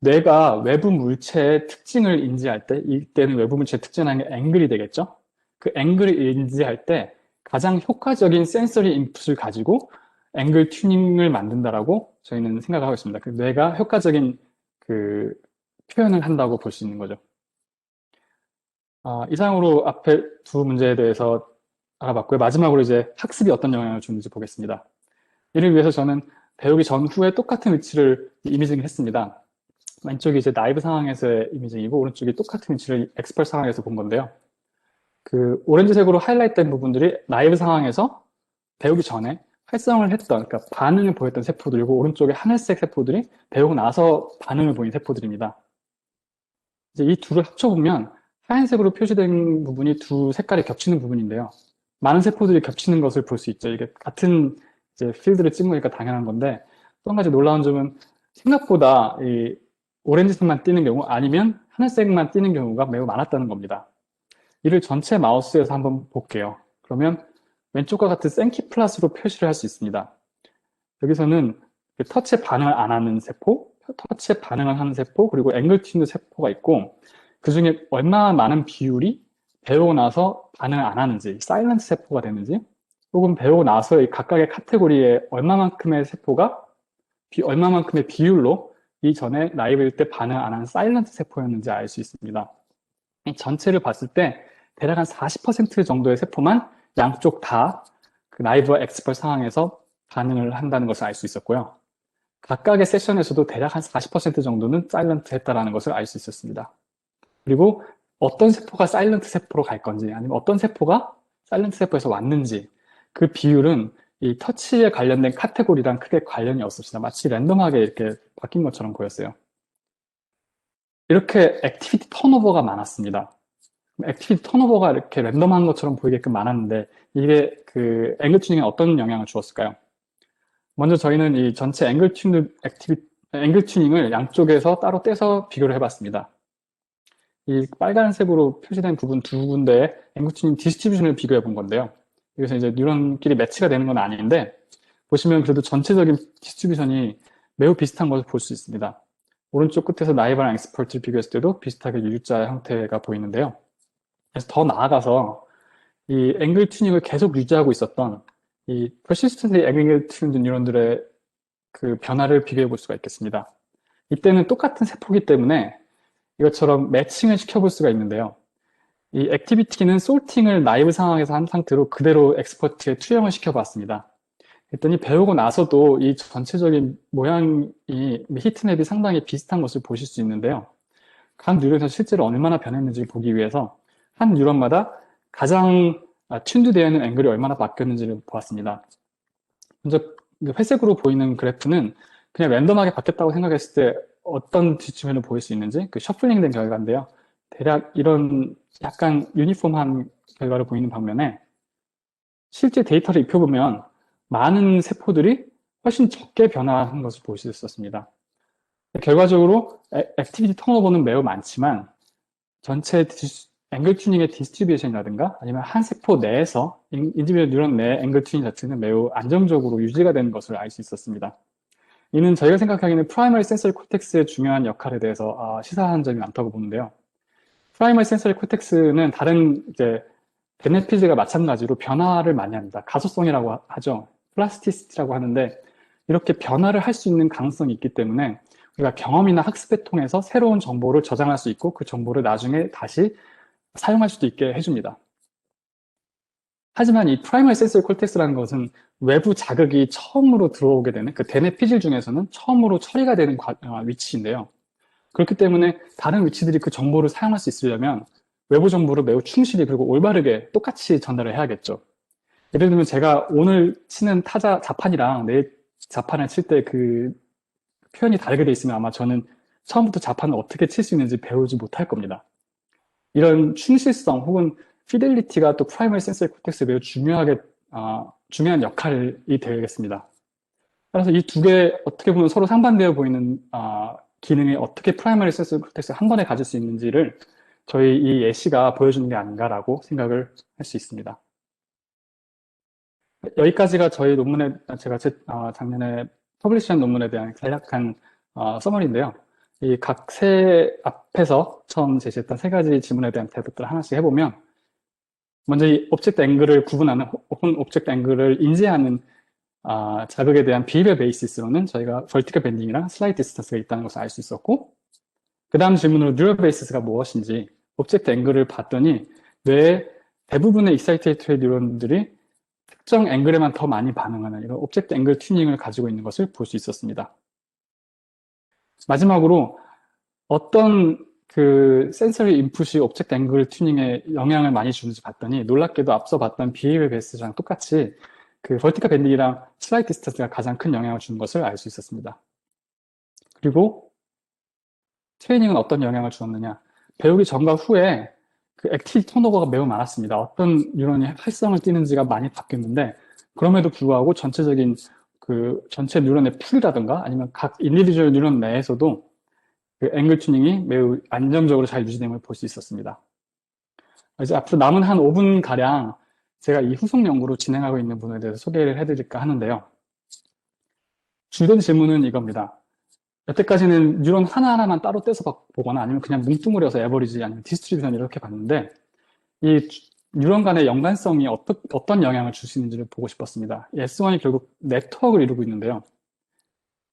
뇌가 외부 물체의 특징을 인지할 때, 이때는 외부 물체의 특징이라는 게 앵글이 되겠죠. 그 앵글을 인지할 때 가장 효과적인 센서리 인풋을 가지고 앵글 튜닝을 만든다라고 저희는 생각하고 있습니다. 그 뇌가 효과적인 그 표현을 한다고 볼 수 있는 거죠. 이상으로 앞에 두 문제에 대해서 알아봤고요. 마지막으로 이제 학습이 어떤 영향을 주는지 보겠습니다. 이를 위해서 저는 배우기 전후에 똑같은 위치를 이미징을 했습니다. 왼쪽이 이제 나이브 상황에서의 이미징이고 오른쪽이 똑같은 위치를 엑스퍼트 상황에서 본 건데요. 그 오렌지색으로 하이라이트된 부분들이 나이브 상황에서 배우기 전에 활성을 했던, 그러니까 반응을 보였던 세포들이고 오른쪽에 하늘색 세포들이 배우고 나서 반응을 보인 세포들입니다. 이제 이 둘을 합쳐보면 하얀색으로 표시된 부분이 두 색깔이 겹치는 부분인데요. 많은 세포들이 겹치는 것을 볼 수 있죠. 이게 같은 이제 필드를 찍으니까 당연한 건데, 또 한 가지 놀라운 점은 생각보다 이 오렌지색만 띄는 경우 아니면 하늘색만 띄는 경우가 매우 많았다는 겁니다. 이를 전체 마우스에서 한번 볼게요. 그러면 왼쪽과 같은 생키 플러스로 표시를 할 수 있습니다. 여기서는 터치에 반응을 안 하는 세포, 터치에 반응을 하는 세포, 그리고 앵글 튠드 세포가 있고, 그 중에 얼마나 많은 비율이 배우고 나서 반응을 안 하는지, 사일런트 세포가 되는지, 혹은 배우고 나서 이 각각의 카테고리에 얼마만큼의 세포가, 얼마만큼의 비율로 이전에 나이브일 때 반응 안 한 사일런트 세포였는지 알 수 있습니다. 이 전체를 봤을 때 대략 한 40% 정도의 세포만 양쪽 다 그 나이브와 엑스펄 상황에서 반응을 한다는 것을 알 수 있었고요. 각각의 세션에서도 대략 한 40% 정도는 사일런트 했다는 것을 알 수 있었습니다. 그리고 어떤 세포가 사일런트 세포로 갈 건지 아니면 어떤 세포가 사일런트 세포에서 왔는지 그 비율은 이 터치에 관련된 카테고리랑 크게 관련이 없었습니다. 마치 랜덤하게 이렇게 바뀐 것처럼 보였어요. 이렇게 액티비티 턴오버가 많았습니다. 액티비티 턴오버가 이렇게 랜덤한 것처럼 보이게끔 많았는데 이게 그 앵글 튜닝에 어떤 영향을 주었을까요? 먼저 저희는 이 전체 앵글 튜닝을 양쪽에서 따로 떼서 비교를 해봤습니다. 이 빨간색으로 표시된 부분 두 군데의 앵글 튜닝 디스트리뷰션을 비교해 본 건데요. 여기서 이제 뉴런끼리 매치가 되는 건 아닌데 보시면 그래도 전체적인 디스트리뷰션이 매우 비슷한 것을 볼 수 있습니다. 오른쪽 끝에서 나이브랑 엑스퍼트를 비교했을 때도 비슷하게 U자 형태가 보이는데요. 그래서 더 나아가서 이 앵글 튜닝을 계속 유지하고 있었던 이 persistently 앵글 튜닝 뉴런들의 그 변화를 비교해 볼 수가 있겠습니다. 이때는 똑같은 세포이기 때문에 이것처럼 매칭을 시켜볼 수가 있는데요. 이 액티비티는 솔팅을 나이브 상황에서 한 상태로 그대로 엑스퍼트에 투영을 시켜봤습니다. 그랬더니 배우고 나서도 이 전체적인 모양이 히트맵이 상당히 비슷한 것을 보실 수 있는데요. 각 뉴런에서 실제로 얼마나 변했는지 보기 위해서 한 뉴런마다 가장 튠드되어 있는 앵글이 얼마나 바뀌었는지를 보았습니다. 먼저 회색으로 보이는 그래프는 그냥 랜덤하게 바뀌었다고 생각했을 때 어떤 디스트리뷰션을 보일 수 있는지 그 셔플링 된 결과인데요. 대략 이런 약간 유니폼한 결과를 보이는 반면에 실제 데이터를 입혀보면 많은 세포들이 훨씬 적게 변화한 것을 볼 수 있었습니다. 결과적으로 액티비티 턴오버는 매우 많지만 전체 앵글 튜닝의 디스트리뷰션이라든가 아니면 한 세포 내에서 인디비dual 뉴런 내 앵글 튜닝 자체는 매우 안정적으로 유지가 되는 것을 알 수 있었습니다. 이는 저희가 생각하기에는 프라이머리 센서리 콜텍스의 중요한 역할에 대해서 시사하는 점이 많다고 보는데요. 프라이머리 센서리 콜텍스는 다른 이제 베네피즈가 마찬가지로 변화를 많이 합니다. 가소성이라고 하죠. 플라스티시티라고 하는데 이렇게 변화를 할 수 있는 가능성이 있기 때문에 우리가 경험이나 학습을 통해서 새로운 정보를 저장할 수 있고 그 정보를 나중에 다시 사용할 수도 있게 해줍니다. 하지만 이 프라이머리 센서리 콜텍스라는 것은 외부 자극이 처음으로 들어오게 되는 그 대뇌 피질 중에서는 처음으로 처리가 되는 위치인데요. 그렇기 때문에 다른 위치들이 그 정보를 사용할 수 있으려면 외부 정보를 매우 충실히 그리고 올바르게 똑같이 전달을 해야겠죠. 예를 들면 제가 오늘 치는 타자 자판이랑 내일 자판을 칠 때 그 표현이 다르게 돼 있으면 아마 저는 처음부터 자판을 어떻게 칠 수 있는지 배우지 못할 겁니다. 이런 충실성 혹은 피델리티가 또 프라이머리 센서리 콜텍스에 매우 중요한 역할이 되겠습니다. 따라서 이 두 개 어떻게 보면 서로 상반되어 보이는 기능이 어떻게 프라이머리 센서리 콜텍스를 한 번에 가질 수 있는지를 저희 이 예시가 보여주는 게 아닌가라고 생각을 할 수 있습니다. 여기까지가 저희 논문에 제가 작년에 퍼블리시한 논문에 대한 간략한 서머리인데요. 이 각 세 앞에서 처음 제시했던 세 가지 질문에 대한 대답들을 하나씩 해보면 먼저 이 오브젝트 앵글을 구분하는 혹은 오브젝트 앵글을 인지하는 자극에 대한 비밀 베이시스로는 저희가 vertical 밴딩이랑 슬라이드 디스턴스가 있다는 것을 알 수 있었고 그 다음 질문으로 뉴럴 베이시스가 무엇인지 오브젝트 앵글을 봤더니 뇌의 대부분의 익사이테이트의 뉴런들이 특정 앵글에만 더 많이 반응하는 이런 오브젝트 앵글 튜닝을 가지고 있는 것을 볼 수 있었습니다. 마지막으로 어떤 그 센서리 인풋이 오브젝트 앵글 튜닝에 영향을 많이 주는지 봤더니 놀랍게도 앞서 봤던 비헤이비어 베이스랑 똑같이 그 vertical 밴딩이랑 슬라이드 디스턴스가 가장 큰 영향을 주는 것을 알 수 있었습니다. 그리고 트레이닝은 어떤 영향을 주었느냐? 배우기 전과 후에 그 액티비티 턴오버가 매우 많았습니다. 어떤 뉴런이 활성을 띠는지가 많이 바뀌었는데, 그럼에도 불구하고 전체적인 그 전체 뉴런의 풀이라든가 아니면 각 인디비주얼 뉴런 내에서도 그 앵글 튜닝이 매우 안정적으로 잘 유지됨을 볼 수 있었습니다. 이제 앞으로 남은 한 5분 가량 제가 이 후속 연구로 진행하고 있는 분에 대해서 소개를 해드릴까 하는데요. 주된 질문은 이겁니다. 여태까지는 뉴런 하나하나만 따로 떼서 보거나 아니면 그냥 뭉뚱그려서 에버리지 아니면 디스트리뷰션 이렇게 봤는데, 이 뉴런 간의 연관성이 어떤 영향을 줄 수 있는지를 보고 싶었습니다. S1이 결국 네트워크를 이루고 있는데요.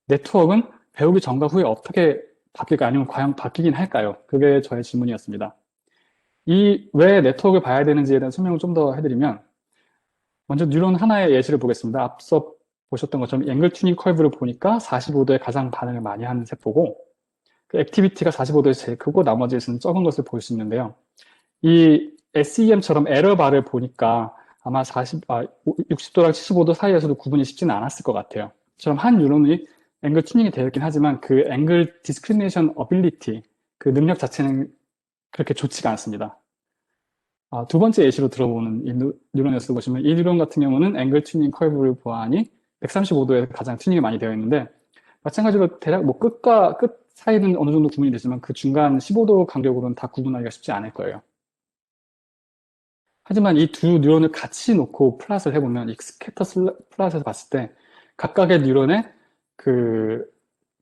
네트워크는 배우기 전과 후에 어떻게 바뀔까, 아니면 과연 바뀌긴 할까요? 그게 저의 질문이었습니다. 이 왜 네트워크를 봐야 되는지에 대한 설명을 좀 더 해드리면, 먼저 뉴런 하나의 예시를 보겠습니다. 앞서 보셨던 것처럼 앵글 튜닝 커브를 보니까 45도에 가장 반응을 많이 하는 세포고, 그 액티비티가 45도에서 제일 크고 나머지에서는 적은 것을 볼 수 있는데요. 이 SEM처럼 에러바를 보니까 아마 60도랑 75도 사이에서도 구분이 쉽지는 않았을 것 같아요. 처럼 한 뉴런이 앵글 튜닝이 되어 있긴 하지만 그 앵글 디스크리미네이션 어빌리티, 그 능력 자체는 그렇게 좋지가 않습니다. 두 번째 예시로 들어보는 이 뉴런에서 보시면 이 뉴런 같은 경우는 앵글 튜닝 커브를 보아하니 135도에 가장 튜닝이 많이 되어 있는데, 마찬가지로 대략 뭐 끝과 끝 사이는 어느 정도 구분이 되지만 그 중간 15도 간격으로는 다 구분하기가 쉽지 않을 거예요. 하지만 이 두 뉴런을 같이 놓고 플롯을 해보면, 이 스캐터 플롯에서 봤을 때 각각의 뉴런의 그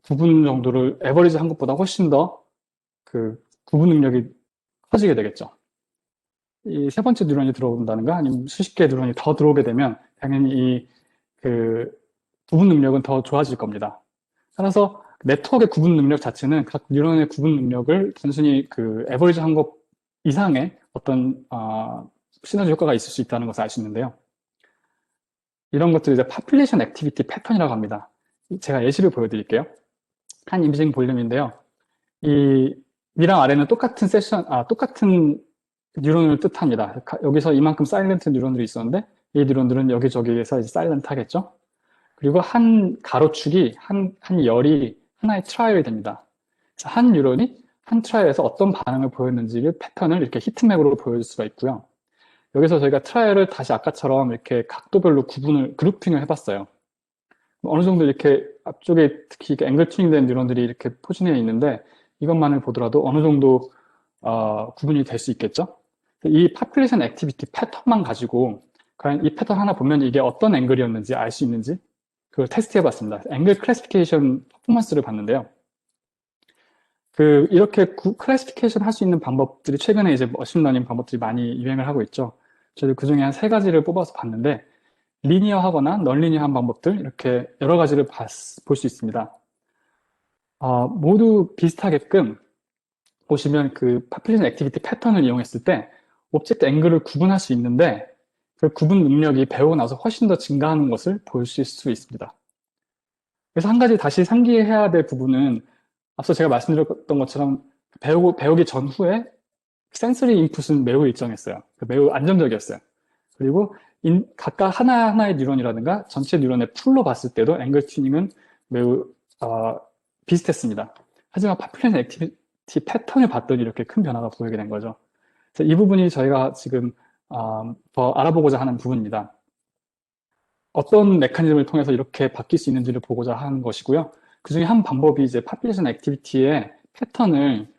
구분 정도를 에버리지 한 것보다 훨씬 더 그 구분 능력이 커지게 되겠죠. 이 세 번째 뉴런이 들어온다는가 아니면 수십 개의 뉴런이 더 들어오게 되면 당연히 이 그 구분 능력은 더 좋아질 겁니다. 따라서 네트워크의 구분 능력 자체는 각 뉴런의 구분 능력을 단순히 그 에버리지 한 것 이상의 어떤 시너지 효과가 있을 수 있다는 것을 알 수 있는데요. 이런 것들을 이제 파퓰레이션 액티비티 패턴이라고 합니다. 제가 예시를 보여드릴게요. 한 이미징 볼륨인데요. 이 위랑 아래는 똑같은 똑같은 뉴런을 뜻합니다. 여기서 이만큼 사일런트 뉴런들이 있었는데 이 뉴런들은 여기저기에서 이제 사일런트 하겠죠. 그리고 한 가로축이 한 열이 하나의 트라이얼이 됩니다. 한 뉴런이 한 트라이얼에서 어떤 반응을 보였는지를 패턴을 이렇게 히트맵으로 보여줄 수가 있고요. 여기서 저희가 트라이얼을 다시 아까처럼 이렇게 각도별로 그룹핑을 해봤어요. 어느 정도 이렇게 앞쪽에 특히 앵글 튜닝된 뉴런들이 이렇게 포진해 있는데, 이것만을 보더라도 어느 정도 구분이 될 수 있겠죠. 이 파퓰레이션 액티비티 패턴만 가지고 과연 이 패턴 하나 보면 이게 어떤 앵글이었는지 알 수 있는지 그걸 테스트 해봤습니다. 앵글 클래시피케이션 퍼포먼스를 봤는데요. 이렇게 클래시피케이션 할 수 있는 방법들이 최근에 이제 머신러닝 방법들이 많이 유행을 하고 있죠. 저도 그 중에 한 3가지를 뽑아서 봤는데, 리니어하거나 넌리니어한 방법들, 이렇게 여러 가지를 볼 수 있습니다. 모두 비슷하게끔 보시면 그 파퓰레이션 액티비티 패턴을 이용했을 때 오브젝트 앵글을 구분할 수 있는데, 그 구분 능력이 배우고 나서 훨씬 더 증가하는 것을 볼 수 있습니다. 그래서 한 가지 다시 상기해야 될 부분은, 앞서 제가 말씀드렸던 것처럼 배우기 전후에 센서리 인풋은 매우 일정했어요. 매우 안정적이었어요. 그리고 각각 하나하나의 뉴런이라든가 전체 뉴런의 풀로 봤을 때도 앵글 튜닝은 매우 비슷했습니다. 하지만 파퓰레이션 액티비티 패턴을 봤더니 이렇게 큰 변화가 보이게 된 거죠. 그래서 이 부분이 저희가 지금 더 알아보고자 하는 부분입니다. 어떤 메커니즘을 통해서 이렇게 바뀔 수 있는지를 보고자 하는 것이고요. 그 중에 한 방법이 이제 파퓰레이션 액티비티의 패턴을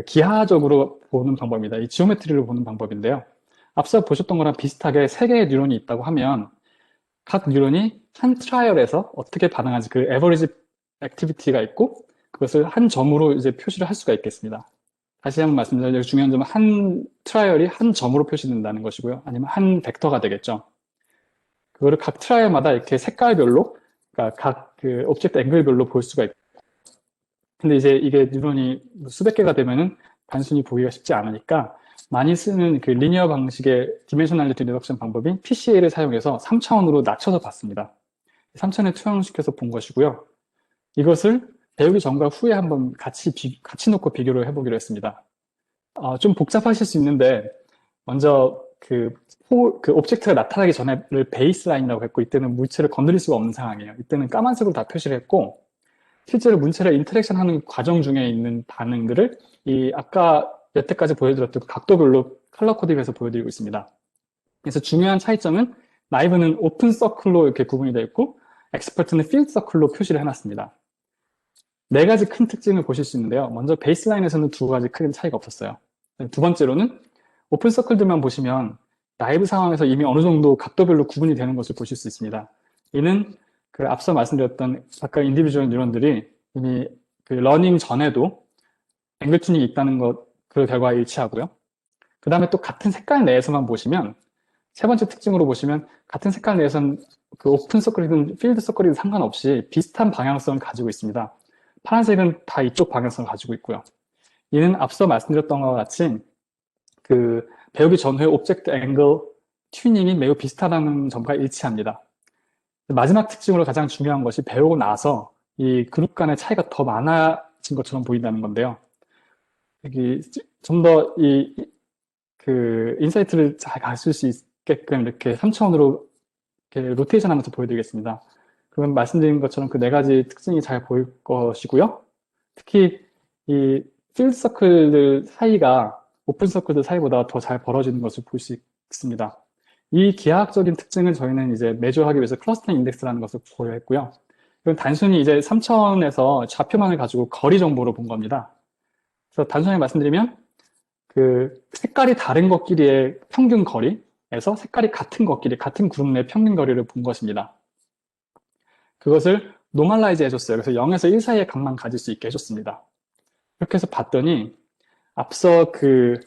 기하적으로 보는 방법입니다. 이 지오메트리로 보는 방법인데요. 앞서 보셨던 거랑 비슷하게 3개의 뉴런이 있다고 하면 각 뉴런이 한 트라이얼에서 어떻게 반응하는지 그 에버리지 액티비티가 있고, 그것을 한 점으로 이제 표시를 할 수가 있겠습니다. 다시 한번 말씀드리면 중요한 점은 한 트라이얼이 한 점으로 표시된다는 것이고요. 아니면 한 벡터가 되겠죠. 그거를 각 트라이얼마다 이렇게 색깔별로, 그러니까 각 오브젝트 앵글별로 볼 수가 있고, 근데 이제 이게 뉴런이 수백 개가 되면은 단순히 보기가 쉽지 않으니까 많이 쓰는 그 리니어 방식의 디멘셔널리티 리덕션 방법인 PCA를 사용해서 3차원으로 낮춰서 봤습니다. 3차원에 투영시켜서 본 것이고요. 이것을 배우기 전과 후에 한번 같이 놓고 비교를 해보기로 했습니다. 좀 복잡하실 수 있는데, 먼저 오브젝트가 나타나기 전에를 베이스라인이라고 했고, 이때는 물체를 건드릴 수가 없는 상황이에요. 이때는 까만색으로 다 표시를 했고, 실제로 물체를 인터랙션 하는 과정 중에 있는 반응들을 아까 여태까지 보여드렸던 각도별로 컬러 코딩해서 보여드리고 있습니다. 그래서 중요한 차이점은 라이브는 오픈 서클로 이렇게 구분이 되어 있고 엑스퍼트는 필드 서클로 표시를 해놨습니다. 네 가지 큰 특징을 보실 수 있는데요. 먼저 베이스라인에서는 두 가지 큰 차이가 없었어요. 두 번째로는 오픈 서클들만 보시면 라이브 상황에서 이미 어느 정도 각도별로 구분이 되는 것을 보실 수 있습니다. 이는 그 앞서 말씀드렸던 각각 인디비주얼 뉴런들이 이미 그 러닝 전에도 앵글 튜닝이 있다는 것, 그 결과에 일치하고요. 그 다음에 또 같은 색깔 내에서만 보시면 세 번째 특징으로 보시면 같은 색깔 내에서는 그 오픈 서클이든 필드 서클이든 상관없이 비슷한 방향성을 가지고 있습니다. 파란색은 다 이쪽 방향성을 가지고 있고요. 이는 앞서 말씀드렸던 것과 같이 그 배우기 전후의 오브젝트 앵글 튜닝이 매우 비슷하다는 점과 일치합니다. 마지막 특징으로 가장 중요한 것이 배우고 나서 이 그룹 간의 차이가 더 많아진 것처럼 보인다는 건데요. 여기 좀 더 그 인사이트를 잘 가실 수 있게끔 이렇게 3차원으로 이렇게 로테이션 하면서 보여드리겠습니다. 그러면 말씀드린 것처럼 그 네 가지 특징이 잘 보일 것이고요. 특히 이 필드 서클들 사이가 오픈 서클들 사이보다 더 잘 벌어지는 것을 볼 수 있습니다. 이 기하학적인 특징을 저희는 이제 매조하기 위해서 클러스터링 인덱스라는 것을 고려했고요. 이건 단순히 이제 3차원에서 좌표만을 가지고 거리 정보로 본 겁니다. 그래서 단순하게 말씀드리면 그 색깔이 다른 것끼리의 평균 거리에서 색깔이 같은 것끼리 같은 그룹 내 평균 거리를 본 것입니다. 그것을 노멀라이즈 해줬어요. 그래서 0에서 1 사이의 값만 가질 수 있게 해줬습니다. 그렇게 해서 봤더니 앞서 그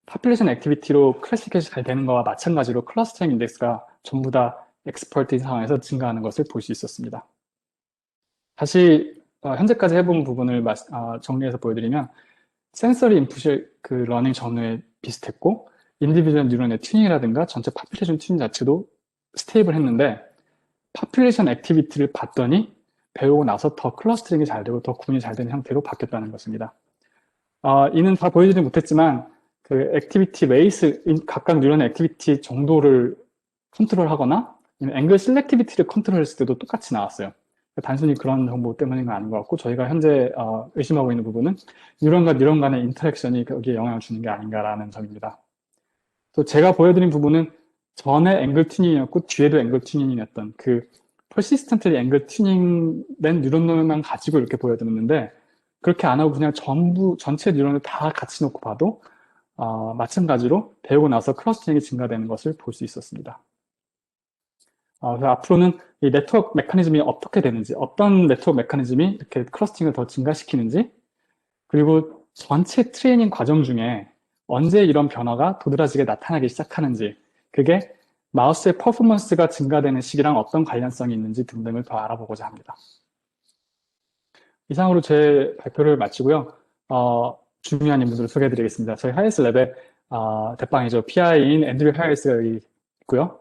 파퓰레이션 액티비티로 클래시피케이션이 잘 되는 거와 마찬가지로 클러스터링 인덱스가 전부 다 엑스퍼트인 상황에서 증가하는 것을 볼 수 있었습니다. 다시 현재까지 해본 부분을 정리해서 보여드리면 센서리 인풋이 그 러닝 전후에 비슷했고 인디비주얼 뉴런의 튜닝이라든가 전체 파퓰레이션 튜닝 자체도 스테이블 했는데 파퓰레이션 액티비티를 봤더니 배우고 나서 더 클러스터링이 잘 되고 더 구분이 잘 되는 형태로 바뀌었다는 것입니다. 이는 다 보여드리지 못했지만 그 액티비티 레이스, 각각 뉴런의 액티비티 정도를 컨트롤하거나 앵글 셀렉티비티를 컨트롤했을 때도 똑같이 나왔어요. 단순히 그런 정보 때문인 건 아닌 것 같고 저희가 현재 의심하고 있는 부분은 뉴런과 뉴런 간의 인터랙션이 거기에 영향을 주는 게 아닌가라는 점입니다. 또 제가 보여드린 부분은 전에 앵글 튜닝이었고 뒤에도 앵글 튜닝이었던 그 퍼시스턴트리 앵글 튜닝된 뉴런만 가지고 이렇게 보여드렸는데 그렇게 안 하고 그냥 전체 뉴런을 다 같이 놓고 봐도 마찬가지로 배우고 나서 클러스터링이 증가되는 것을 볼 수 있었습니다. 그래서 앞으로는 이 네트워크 메커니즘이 어떻게 되는지, 어떤 네트워크 메커니즘이 이렇게 클러스팅을 더 증가시키는지, 그리고 전체 트레이닝 과정 중에 언제 이런 변화가 도드라지게 나타나기 시작하는지, 그게 마우스의 퍼포먼스가 증가되는 시기랑 어떤 관련성이 있는지 등등을 더 알아보고자 합니다. 이상으로 제 발표를 마치고요. 중요한 인물들을 소개해드리겠습니다. 저희 하이스 랩의 대빵이죠. PI인 앤드류 하이스가 있고요.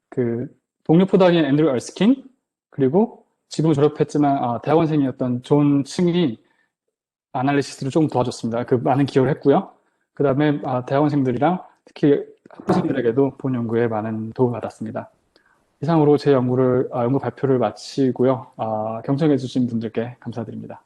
그 동료 포닥인 앤드류 얼스킨, 그리고 지금 졸업했지만 대학원생이었던 존 층이 아날리시스를 조금 도와줬습니다. 그 많은 기여를 했고요. 그 다음에 대학원생들이랑 특히 학부생들에게도 본 연구에 많은 도움을 받았습니다. 이상으로 제 연구 발표를 마치고요. 경청해 주신 분들께 감사드립니다.